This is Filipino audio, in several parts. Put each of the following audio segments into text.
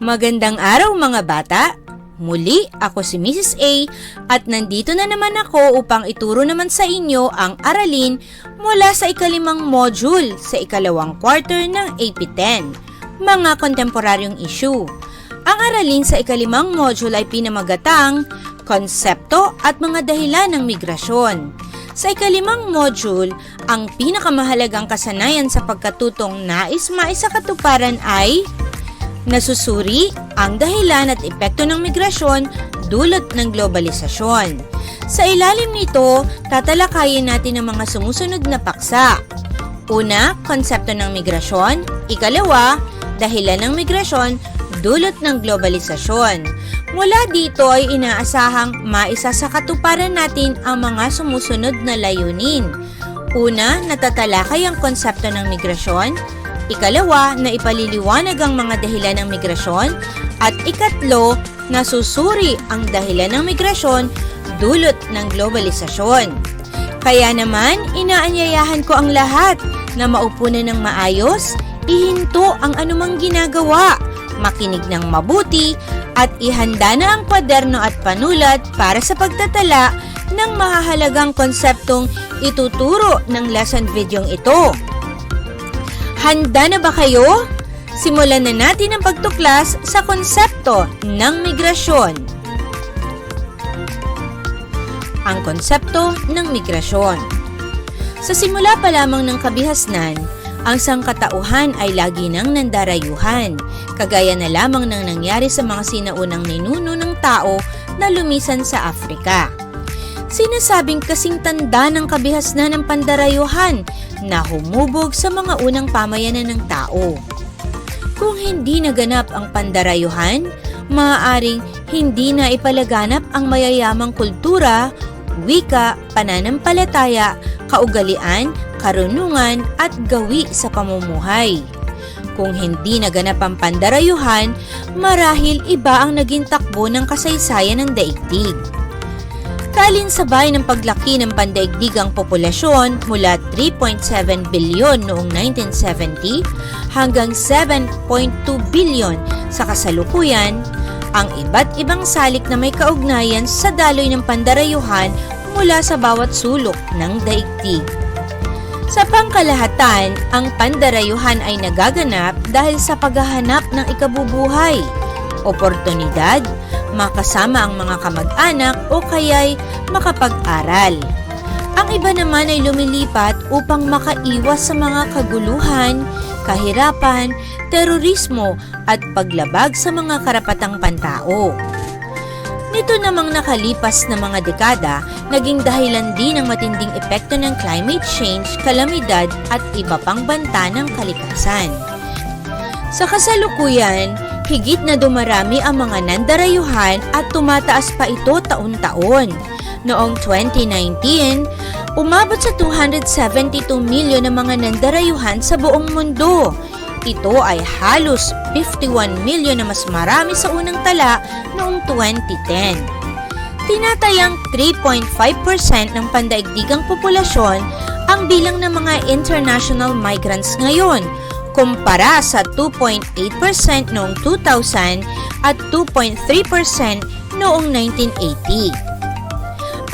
Magandang araw mga bata! Muli, ako si Mrs. A at nandito na naman ako upang ituro naman sa inyo ang aralin mula sa ikalimang module sa ikalawang quarter ng AP10, mga kontemporaryong issue. Ang aralin sa ikalimang module ay pinamagatang konsepto at mga dahilan ng migrasyon. Sa ikalimang module, ang pinakamahalagang kasanayan sa pagkatutong nais maisakatuparan ay nasusuri ang dahilan at epekto ng migrasyon dulot ng globalisasyon. Sa ilalim nito, tatalakayin natin ang mga sumusunod na paksa. Una, konsepto ng migrasyon. Ikalawa, dahilan ng migrasyon dulot ng globalisasyon. Mula dito ay inaasahang maisasakatuparan natin ang mga sumusunod na layunin. Una, natatalakay ang konsepto ng migrasyon. Ikalawa, na ipaliliwanag ang mga dahilan ng migrasyon. At ikatlo, nasusuri ang dahilan ng migrasyon dulot ng globalisasyon. Kaya naman, inaanyayahan ko ang lahat na maupo na ng maayos, ihinto ang anumang ginagawa, makinig ng mabuti, at ihanda na ang kwaderno at panulat para sa pagtatala ng mahahalagang konseptong ituturo ng lesson videong ito. Handa na ba kayo? Simulan na natin ang pagtuklas sa konsepto ng migrasyon. Ang konsepto ng migrasyon. Sa simula pa lamang ng kabihasnan, ang sangkatauhan ay lagi nang nandarayuhan, kagaya na lamang ng nangyari sa mga sinaunang ninuno ng tao na lumisan sa Afrika. Sinasabing kasing tanda ng kabihasnan ng pandarayuhan na humubog sa mga unang pamayanan ng tao. Kung hindi naganap ang pandarayuhan, maaaring hindi na ipalaganap ang mayayamang kultura, wika, pananampalataya, kaugalian, karunungan at gawi sa pamumuhay. Kung hindi naganap ang pandarayuhan, marahil iba ang naging takbo ng kasaysayan ng daigdig. Kalinsabay ng paglaki ng pandaigdigang populasyon mula 3.7 bilyon noong 1970 hanggang 7.2 bilyon sa kasalukuyan, ang iba't ibang salik na may kaugnayan sa daloy ng pandarayuhan mula sa bawat sulok ng daigdig. Sa pangkalahatan, ang pandarayuhan ay nagaganap dahil sa paghahanap ng ikabubuhay, oportunidad, makasama ang mga kamag-anak o kaya'y makapag-aral. Ang iba naman ay lumilipat upang makaiwas sa mga kaguluhan, kahirapan, terorismo at paglabag sa mga karapatang pantao. Nito namang nakalipas na mga dekada, naging dahilan din ang matinding epekto ng climate change, kalamidad at iba pang banta ng kalikasan. Sa kasalukuyan, higit na dumarami ang mga nandarayuhan at tumataas pa ito taon-taon. Noong 2019, umabot sa 272 milyon ang mga nandarayuhan sa buong mundo. Ito ay halos 51 milyon na mas marami sa unang tala noong 2010. Tinatayang 3.5% ng pandaigdigang populasyon ang bilang ng mga international migrants ngayon, kumpara sa 2.8% noong 2000 at 2.3% noong 1980.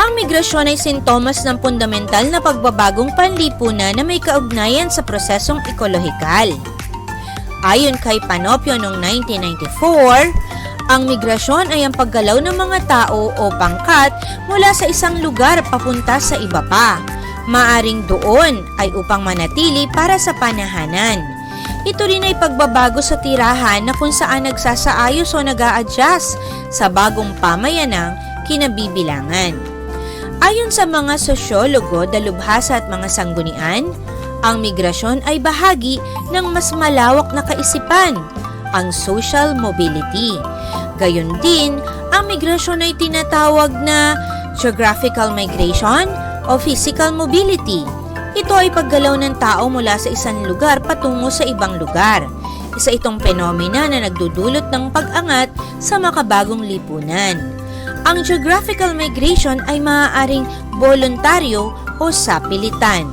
Ang migrasyon ay sintomas ng fundamental na pagbabagong panlipunan na may kaugnayan sa prosesong ekolohikal. Ayon kay Panopio noong 1994, ang migrasyon ay ang paggalaw ng mga tao o pangkat mula sa isang lugar papunta sa iba pa. Maaring doon ay upang manatili para sa panahanan. Ito rin ay pagbabago sa tirahan na kung saan nagsasaayos o nag-a-adjust sa bagong pamayanang kinabibilangan. Ayon sa mga sosyologo, dalubhasa at mga sanggunian, ang migrasyon ay bahagi ng mas malawak na kaisipan, ang social mobility. Gayon din, ang migrasyon ay tinatawag na geographical migration o physical mobility. Ito ay paggalaw ng tao mula sa isang lugar patungo sa ibang lugar. Isa itong penomena na nagdudulot ng pag-angat sa makabagong lipunan. Ang geographical migration ay maaaring voluntaryo o sapilitan.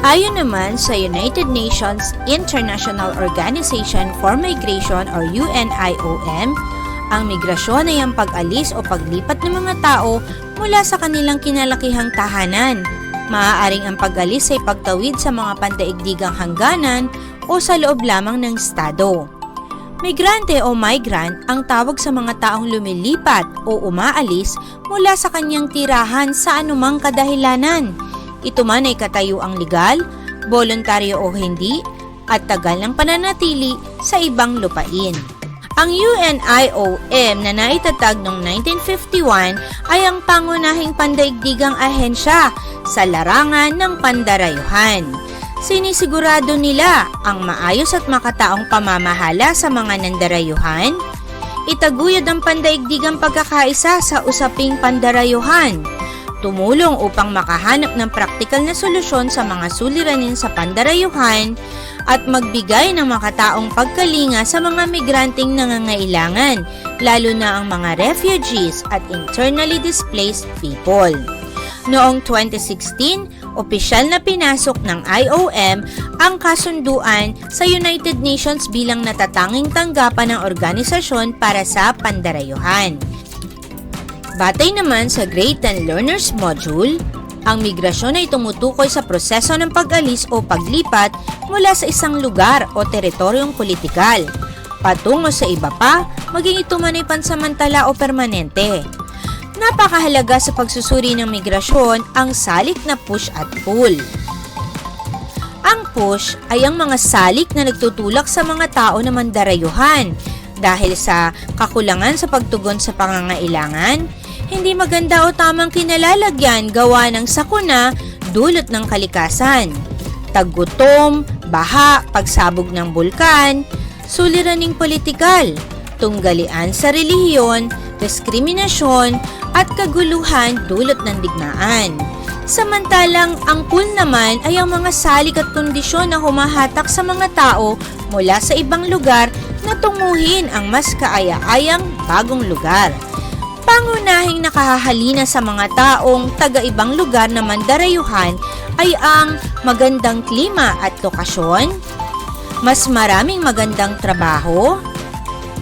Ayon naman sa United Nations International Organization for Migration or UNIOM, ang migrasyon ay ang pag-alis o paglipat ng mga tao mula sa kanilang kinalakihang tahanan. Maaaring ang pag-alis ay pagtawid sa mga pandaigdigang hangganan o sa loob lamang ng estado. Migrante o migrant ang tawag sa mga taong lumilipat o umaalis mula sa kanyang tirahan sa anumang kadahilanan. Ito man ay katayuang legal, voluntaryo o hindi, at tagal ng pananatili sa ibang lupain. Ang UNIOM na naitatag noong 1951 ay ang pangunahing pandaigdigang ahensya sa larangan ng pandarayuhan. Sinisigurado nila ang maayos at makataong pamamahala sa mga nandarayuhan. Itaguyod ang pandaigdigang pagkakaisa sa usaping pandarayuhan. Tumulong upang makahanap ng praktikal na solusyon sa mga suliranin sa pandarayuhan at magbigay ng makataong pagkalinga sa mga migranteng nangangailangan, lalo na ang mga refugees at internally displaced people. Noong 2016, opisyal na pinasok ng IOM ang kasunduan sa United Nations bilang natatanging tanggapan ng organisasyon para sa pandarayuhan. Batay naman sa Great 10 Learners Module, ang migrasyon ay tumutukoy sa proseso ng pag-alis o paglipat mula sa isang lugar o teritoryong politikal, patungo sa iba pa, maging ito man ay pansamantala o permanente. Napakahalaga sa pagsusuri ng migrasyon ang salik na push at pull. Ang push ay ang mga salik na nagtutulak sa mga tao na mandarayuhan dahil sa kakulangan sa pagtugon sa pangangailangan, hindi maganda o tamang kinalalagyan gawa ng sakuna dulot ng kalikasan, taggutom, baha, pagsabog ng bulkan, suliraning politikal, tunggalian sa relihiyon, diskriminasyon, at kaguluhan dulot ng digmaan. Samantalang ang pull naman ay ang mga salik at kondisyon na humahatak sa mga tao mula sa ibang lugar na tunguhin ang mas kaaya-ayang bagong lugar. Pangunahing nakahahalina sa mga taong taga-ibang lugar na mandarayuhan ay ang magandang klima at lokasyon, mas maraming magandang trabaho,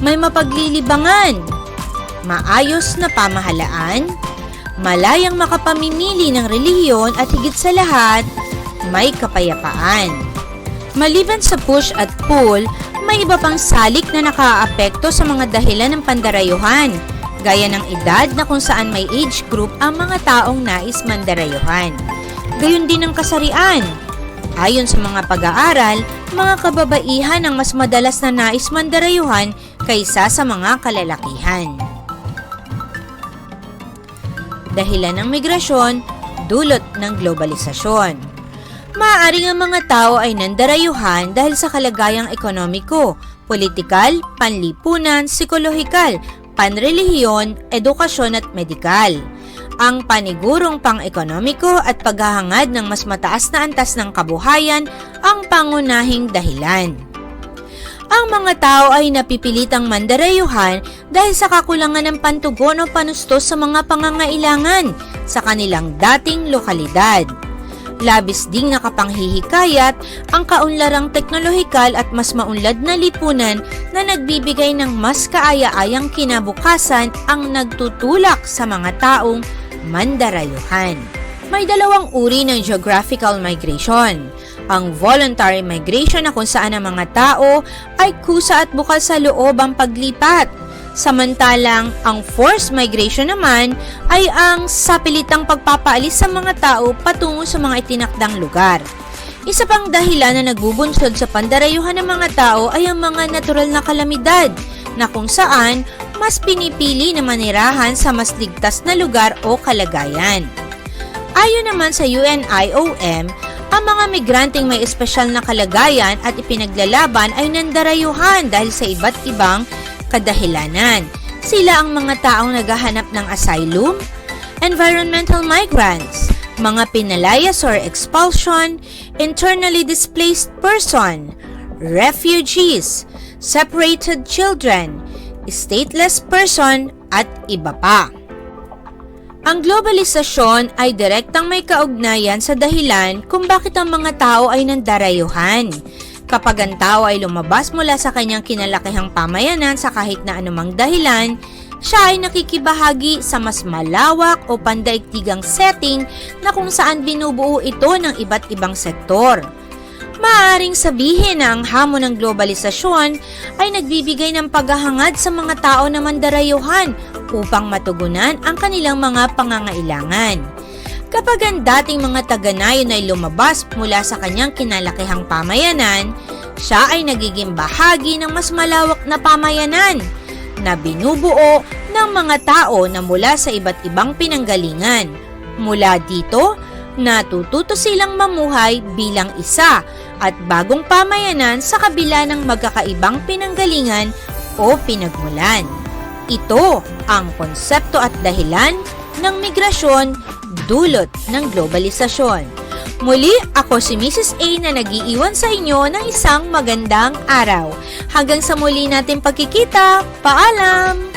may mapaglilibangan, maayos na pamahalaan, malayang makapamimili ng relihiyon at higit sa lahat, may kapayapaan. Maliban sa push at pull, may iba pang salik na nakaaapekto sa mga dahilan ng pandarayuhan, gaya ng edad na kung saan may age group ang mga taong nais mandarayuhan. Gayon din ang kasarian. Ayon sa mga pag-aaral, mga kababaihan ang mas madalas na nais mandarayuhan kaysa sa mga kalalakihan. Dahilan ng migrasyon, dulot ng globalisasyon. Maaaring ang mga tao ay nandarayuhan dahil sa kalagayang ekonomiko, politikal, panlipunan, psikolohikal, panrelihiyon, edukasyon at medikal. Ang panigurong pang-ekonomiko at paghahangad ng mas mataas na antas ng kabuhayan ang pangunahing dahilan. Ang mga tao ay napipilitang mandarayuhan dahil sa kakulangan ng pantugon o panustos sa mga pangangailangan sa kanilang dating lokalidad. Labis ding nakapanghihikayat ang kaunlarang teknolohikal at mas maunlad na lipunan na nagbibigay ng mas kaaya-ayang kinabukasan ang nagtutulak sa mga taong mandarayuhan. May dalawang uri ng geographical migration. Ang voluntary migration na kung saan ang mga tao ay kusa at bukal sa loob ang paglipat. Samantalang ang forced migration naman ay ang sapilitang pagpapaalis sa mga tao patungo sa mga itinakdang lugar. Isa pang dahilan na nagbubunsod sa pandarayuhan ng mga tao ay ang mga natural na kalamidad na kung saan mas pinipili na manirahan sa mas ligtas na lugar o kalagayan. Ayon naman sa UNIOM, ang mga migranteng may espesyal na kalagayan at ipinaglalaban ay nandarayuhan dahil sa iba't ibang kadahilanan. Sila ang mga taong naghahanap ng asylum, environmental migrants, mga pinalayas or expulsion, internally displaced person, refugees, separated children, stateless person, at iba pa. Ang globalisasyon ay direktang may kaugnayan sa dahilan kung bakit ang mga tao ay nandarayuhan. Kapag ang tao ay lumabas mula sa kanyang kinalakihang pamayanan sa kahit na anumang dahilan, siya ay nakikibahagi sa mas malawak o pandaigdigang setting na kung saan binubuo ito ng iba't ibang sektor. Maaaring sabihin na ang hamon ng globalisasyon ay nagbibigay ng paghahangad sa mga tao na mandarayuhan upang matugunan ang kanilang mga pangangailangan. Kapag ang dating mga taga-nayon ay lumabas mula sa kanyang kinalakihang pamayanan, siya ay nagiging bahagi ng mas malawak na pamayanan na binubuo ng mga tao na mula sa iba't ibang pinanggalingan. Mula dito, natututo silang mamuhay bilang isa at bagong pamayanan sa kabila ng magkakaibang pinanggalingan o pinagmulan. Ito ang konsepto at dahilan ng migrasyon dulot ng globalisasyon. Muli, ako si Mrs. A na nag-iiwan sa inyo ng isang magandang araw. Hanggang sa muli nating pagkikita, paalam!